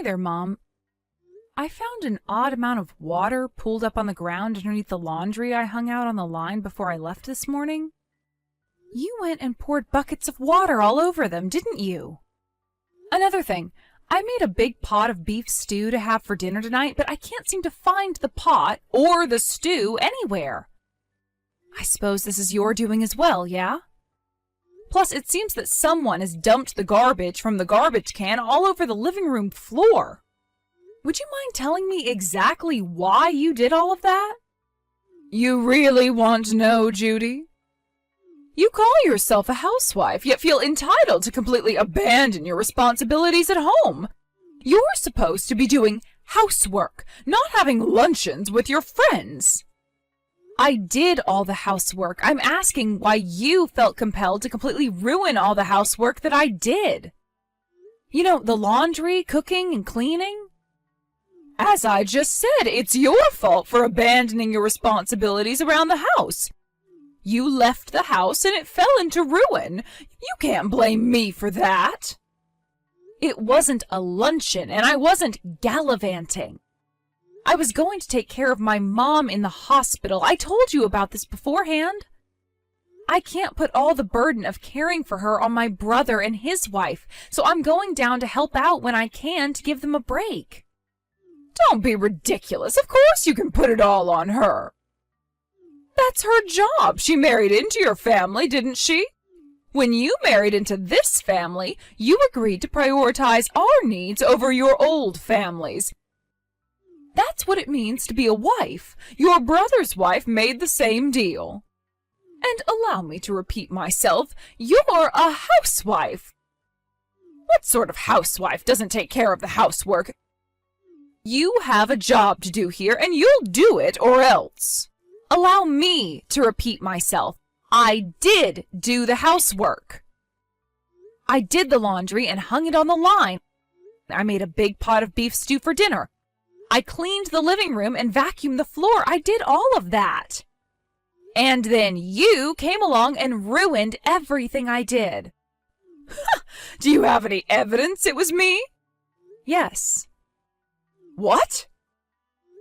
Hey there, Mom. I found an odd amount of water pooled up on the ground underneath the laundry I hung out on the line before I left this morning. You went and poured buckets of water all over them, didn't you? Another thing, I made a big pot of beef stew to have for dinner tonight, but I can't seem to find the pot or the stew anywhere. I suppose this is your doing as well, yeah? Plus, it seems that someone has dumped the garbage from the garbage can all over the living room floor. Would you mind telling me exactly why you did all of that? You really want to know, Judy? You call yourself a housewife, yet feel entitled to completely abandon your responsibilities at home. You're supposed to be doing housework, not having luncheons with your friends. I did all the housework. I'm asking why you felt compelled to completely ruin all the housework that I did. You know, the laundry, cooking, and cleaning. As I just said, it's your fault for abandoning your responsibilities around the house. You left the house and it fell into ruin. You can't blame me for that. It wasn't a luncheon, and I wasn't gallivanting. I was going to take care of my mom in the hospital. I told you about this beforehand. I can't put all the burden of caring for her on my brother and his wife, so I'm going down to help out when I can to give them a break. Don't be ridiculous. Of course you can put it all on her. That's her job. She married into your family, didn't she? When you married into this family, you agreed to prioritize our needs over your old family's. That's what it means to be a wife. Your brother's wife made the same deal. And allow me to repeat myself, you're a housewife. What sort of housewife doesn't take care of the housework? You have a job to do here, and you'll do it or else. Allow me to repeat myself. I did do the housework. I did the laundry and hung it on the line. I made a big pot of beef stew for dinner. I cleaned the living room and vacuumed the floor. I did all of that. And then you came along and ruined everything I did. Do you have any evidence it was me? Yes. What?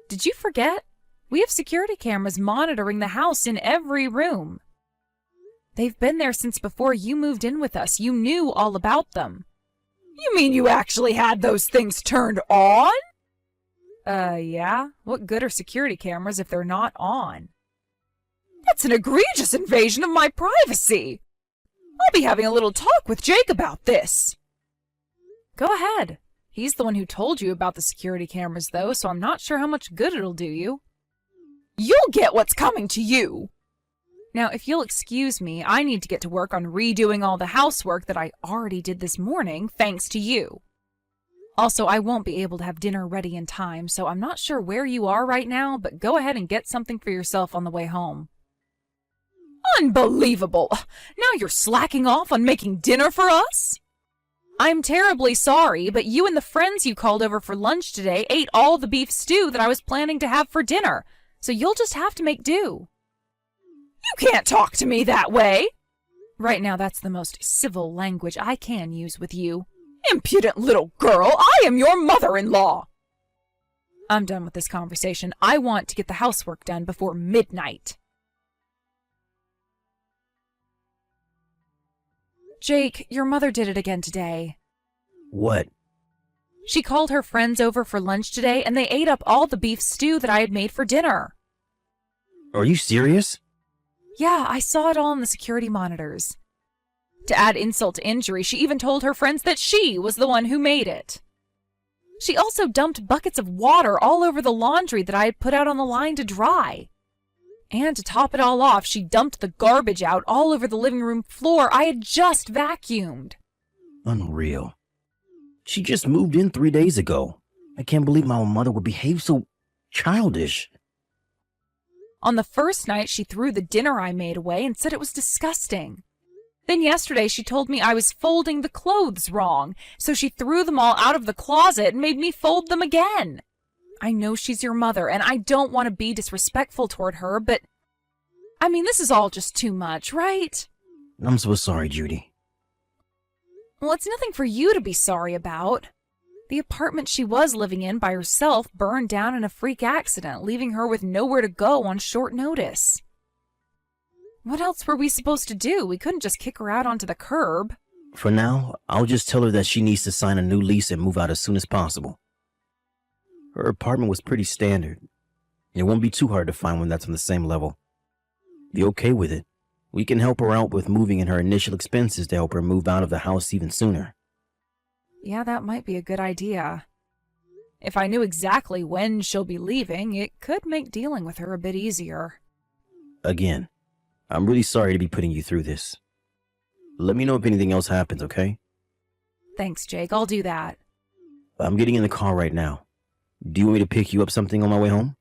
Did you forget? We have security cameras monitoring the house in every room. They've been there since before you moved in with us. You knew all about them. You mean you actually had those things turned on? Yeah. What good are security cameras if they're not on? That's an egregious invasion of my privacy. I'll be having a little talk with Jake about this. Go ahead. He's the one who told you about the security cameras, though, so I'm not sure how much good it'll do you. You'll get what's coming to you. Now, if you'll excuse me, I need to get to work on redoing all the housework that I already did this morning, thanks to you. Also, I won't be able to have dinner ready in time, so I'm not sure where you are right now, but go ahead and get something for yourself on the way home. Unbelievable! Now you're slacking off on making dinner for us? I'm terribly sorry, but you and the friends you called over for lunch today ate all the beef stew that I was planning to have for dinner, so you'll just have to make do. You can't talk to me that way! Right now, that's the most civil language I can use with you. Impudent little girl! I am your mother-in-law! I'm done with this conversation. I want to get the housework done before midnight. Jake, your mother did it again today. What? She called her friends over for lunch today, and they ate up all the beef stew that I had made for dinner. Are you serious? Yeah, I saw it all on the security monitors. To add insult to injury, she even told her friends that she was the one who made it. She also dumped buckets of water all over the laundry that I had put out on the line to dry. And to top it all off, she dumped the garbage out all over the living room floor I had just vacuumed. Unreal. She just moved in 3 days ago. I can't believe my mother would behave so childish. On the first night, she threw the dinner I made away and said it was disgusting. Then yesterday, she told me I was folding the clothes wrong, so she threw them all out of the closet and made me fold them again. I know she's your mother, and I don't want to be disrespectful toward her, but... I mean, this is all just too much, right? I'm so sorry, Judy. Well, it's nothing for you to be sorry about. The apartment she was living in by herself burned down in a freak accident, leaving her with nowhere to go on short notice. What else were we supposed to do? We couldn't just kick her out onto the curb. For now, I'll just tell her that she needs to sign a new lease and move out as soon as possible. Her apartment was pretty standard. It won't be too hard to find one that's on the same level. Be okay with it. We can help her out with moving and her initial expenses to help her move out of the house even sooner. Yeah, that might be a good idea. If I knew exactly when she'll be leaving, it could make dealing with her a bit easier. Again, I'm really sorry to be putting you through this. Let me know if anything else happens, okay? Thanks, Jake. I'll do that. I'm getting in the car right now. Do you want me to pick you up something on my way home?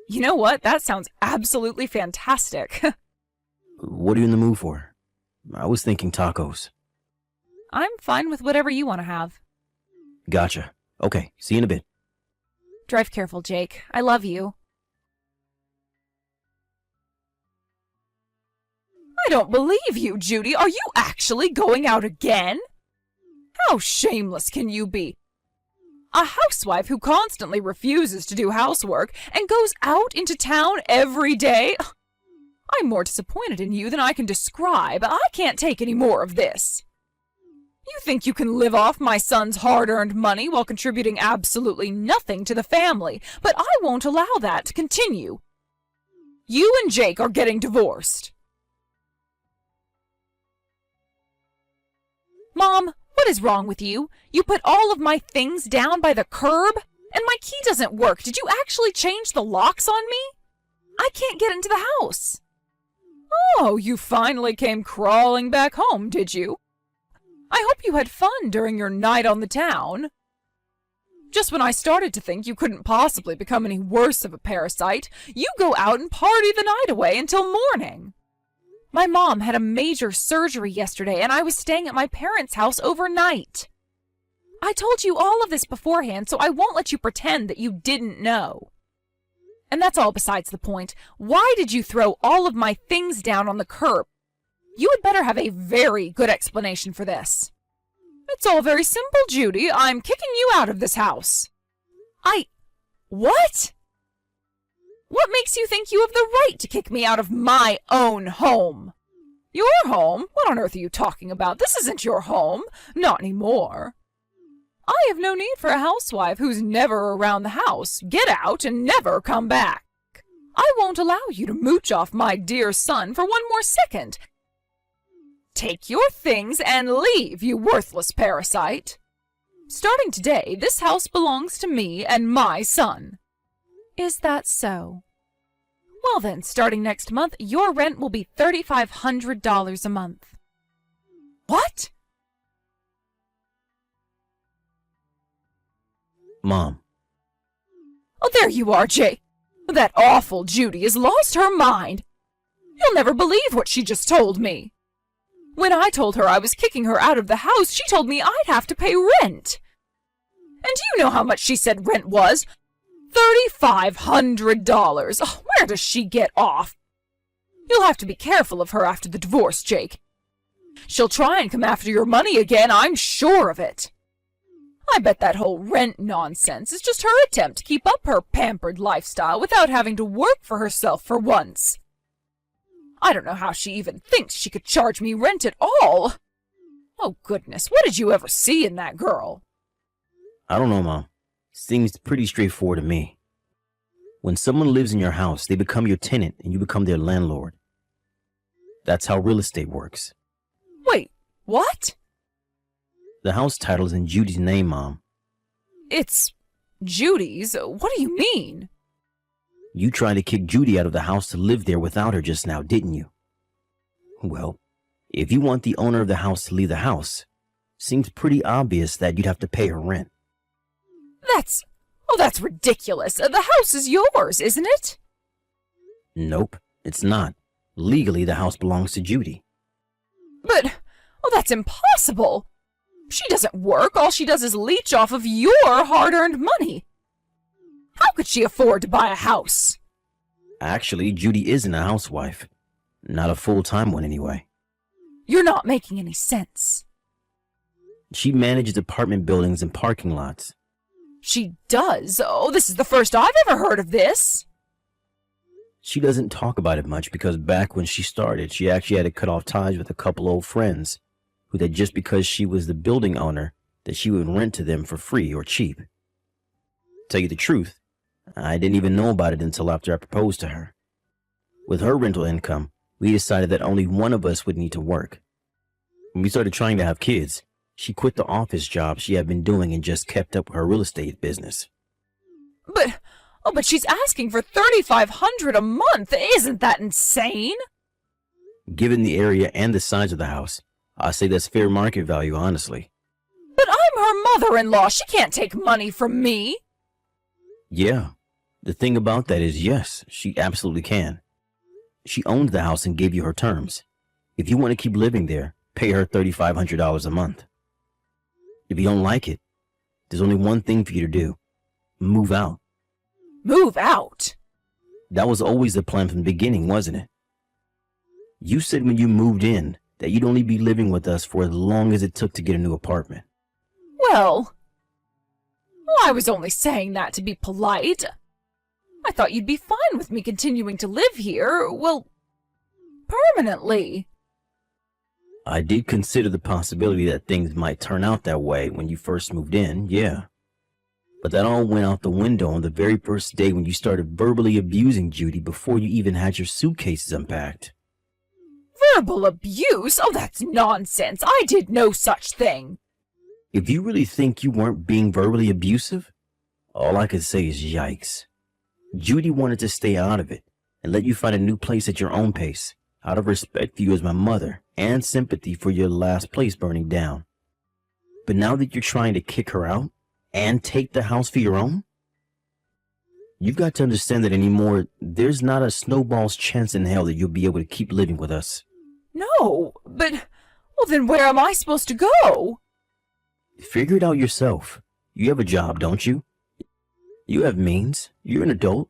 You know what? That sounds absolutely fantastic. What are you in the mood for? I was thinking tacos. I'm fine with whatever you want to have. Gotcha. Okay, see you in a bit. Drive careful, Jake. I love you. I don't believe you, Judy. Are you actually going out again? How shameless can you be? A housewife who constantly refuses to do housework and goes out into town every day? I'm more disappointed in you than I can describe. I can't take any more of this. You think you can live off my son's hard-earned money while contributing absolutely nothing to the family, but I won't allow that to continue. You and Jake are getting divorced. Mom, what is wrong with you? You put all of my things down by the curb, and my key doesn't work. Did you actually change the locks on me? I can't get into the house. Oh, you finally came crawling back home, did you? I hope you had fun during your night on the town. Just when I started to think you couldn't possibly become any worse of a parasite, you go out and party the night away until morning. My mom had a major surgery yesterday, and I was staying at my parents' house overnight. I told you all of this beforehand, so I won't let you pretend that you didn't know. And that's all besides the point. Why did you throw all of my things down on the curb? You had better have a very good explanation for this. It's all very simple, Judy. I'm kicking you out of this house. What? What makes you think you have the right to kick me out of my own home? Your home? What on earth are you talking about? This isn't your home. Not anymore. I have no need for a housewife who's never around the house. Get out and never come back. I won't allow you to mooch off my dear son for one more second. Take your things and leave, you worthless parasite. Starting today, this house belongs to me and my son. Is that so? Well then, starting next month, your rent will be $3,500 a month. What? Mom. Oh, there you are, Jay. That awful Judy has lost her mind. You'll never believe what she just told me. When I told her I was kicking her out of the house, she told me I'd have to pay rent. And do you know how much she said rent was? $3,500. Oh, where does she get off? You'll have to be careful of her after the divorce, Jake. She'll try and come after your money again, I'm sure of it. I bet that whole rent nonsense is just her attempt to keep up her pampered lifestyle without having to work for herself for once. I don't know how she even thinks she could charge me rent at all. Oh, goodness, what did you ever see in that girl? I don't know, Mom. Seems pretty straightforward to me. When someone lives in your house, they become your tenant and you become their landlord. That's how real estate works. Wait, what? The house title is in Judy's name, Mom. It's Judy's? What do you mean? You tried to kick Judy out of the house to live there without her just now, didn't you? Well, if you want the owner of the house to leave the house, seems pretty obvious that you'd have to pay her rent. That's ridiculous. The house is yours, isn't it? Nope, it's not. Legally, the house belongs to Judy. But, that's impossible. She doesn't work. All she does is leech off of your hard-earned money. How could she afford to buy a house? Actually, Judy isn't a housewife. Not a full-time one, anyway. You're not making any sense. She manages apartment buildings and parking lots. She does? Oh, this is the first I've ever heard of this. She doesn't talk about it much because back when she started, she actually had to cut off ties with a couple old friends who that just because she was the building owner, that she would rent to them for free or cheap. Tell you the truth, I didn't even know about it until after I proposed to her. With her rental income, we decided that only one of us would need to work. When we started trying to have kids, she quit the office job she had been doing and just kept up with her real estate business. But she's asking for $3,500 a month. Isn't that insane? Given the area and the size of the house, I say that's fair market value, honestly. But I'm her mother-in-law. She can't take money from me. Yeah, the thing about that is yes, she absolutely can. She owned the house and gave you her terms. If you want to keep living there, pay her $3,500 a month. If you don't like it, there's only one thing for you to do. Move out. Move out? That was always the plan from the beginning, wasn't it? You said when you moved in that you'd only be living with us for as long as it took to get a new apartment. Well, I was only saying that to be polite. I thought you'd be fine with me continuing to live here, well, permanently. I did consider the possibility that things might turn out that way when you first moved in, yeah. But that all went out the window on the very first day when you started verbally abusing Judy before you even had your suitcases unpacked. Verbal abuse? Oh, that's nonsense. I did no such thing. If you really think you weren't being verbally abusive, all I could say is yikes. Judy wanted to stay out of it and let you find a new place at your own pace, out of respect for you as my mother and sympathy for your last place burning down. But now that you're trying to kick her out and take the house for your own, you've got to understand that anymore, there's not a snowball's chance in hell that you'll be able to keep living with us. No, but, well, then where am I supposed to go? Figure it out yourself. You have a job, don't you? You have means. You're an adult.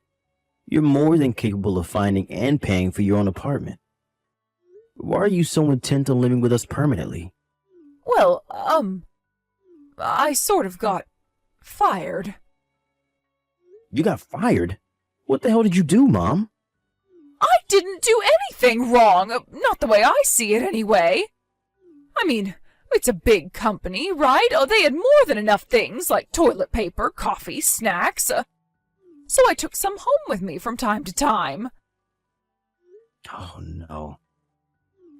You're more than capable of finding and paying for your own apartment. Why are you so intent on living with us permanently? Well, I sort of got fired. You got fired? What the hell did you do, Mom? I didn't do anything wrong. Not the way I see it, anyway. I mean, it's a big company, right? Oh, they had more than enough things like toilet paper, coffee, snacks. So I took some home with me from time to time. Oh, no.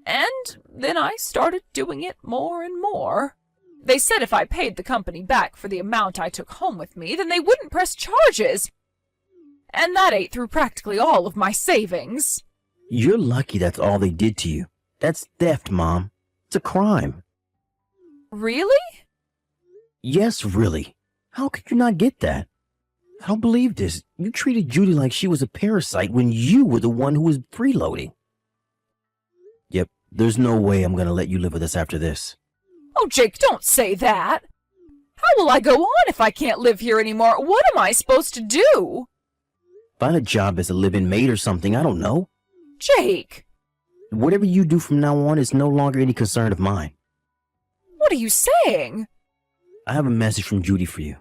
And then I started doing it more and more. They said if I paid the company back for the amount I took home with me, then they wouldn't press charges. And that ate through practically all of my savings. You're lucky that's all they did to you. That's theft, Mom. It's a crime. Really? Yes, really. How could you not get that? I don't believe this. You treated Judy like she was a parasite when you were the one who was freeloading. Yep, there's no way I'm gonna let you live with us after this. Oh, Jake, don't say that. How will I go on if I can't live here anymore? What am I supposed to do? Find a job as a live-in maid or something, I don't know. Jake! Whatever you do from now on is no longer any concern of mine. What are you saying? I have a message from Judy for you.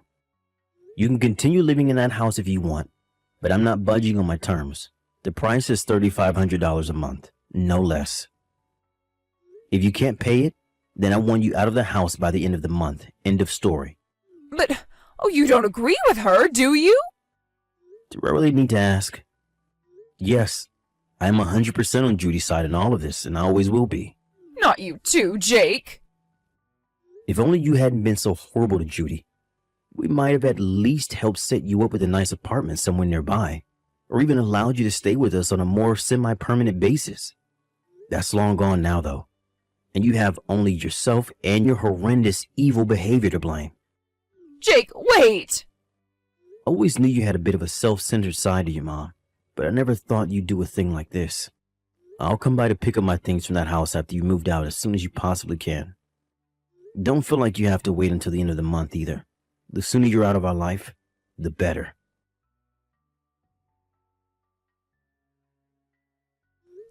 You can continue living in that house if you want, but I'm not budging on my terms. The price is $3,500 a month, no less. If you can't pay it, then I want you out of the house by the end of the month. End of story. But, oh, you don't agree with her, do you? Do I really need to ask? Yes, I'm 100% on Judy's side in all of this, and I always will be. Not you too, Jake. If only you hadn't been so horrible to Judy, we might have at least helped set you up with a nice apartment somewhere nearby, or even allowed you to stay with us on a more semi-permanent basis. That's long gone now, though, and you have only yourself and your horrendous evil behavior to blame. Jake, wait! I always knew you had a bit of a self-centered side to you, Mom, but I never thought you'd do a thing like this. I'll come by to pick up my things from that house after you moved out as soon as you possibly can. Don't feel like you have to wait until the end of the month either. The sooner you're out of our life, the better.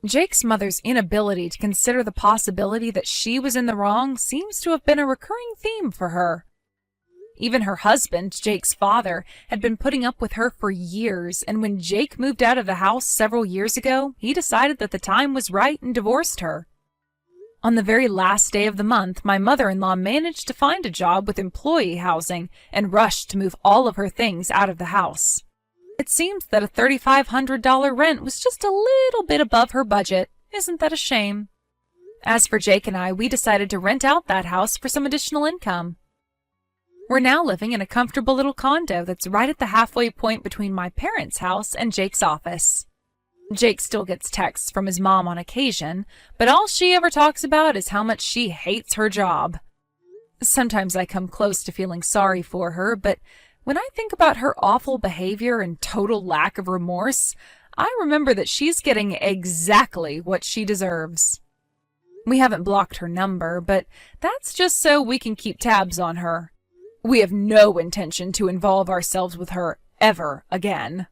Jake's mother's inability to consider the possibility that she was in the wrong seems to have been a recurring theme for her. Even her husband, Jake's father, had been putting up with her for years, and when Jake moved out of the house several years ago, he decided that the time was right and divorced her. On the very last day of the month, my mother-in-law managed to find a job with employee housing and rushed to move all of her things out of the house. It seems that a $3,500 rent was just a little bit above her budget. Isn't that a shame? As for Jake and I, we decided to rent out that house for some additional income. We're now living in a comfortable little condo that's right at the halfway point between my parents' house and Jake's office. Jake still gets texts from his mom on occasion, but all she ever talks about is how much she hates her job. Sometimes I come close to feeling sorry for her, but when I think about her awful behavior and total lack of remorse, I remember that she's getting exactly what she deserves. We haven't blocked her number, but that's just so we can keep tabs on her. We have no intention to involve ourselves with her ever again.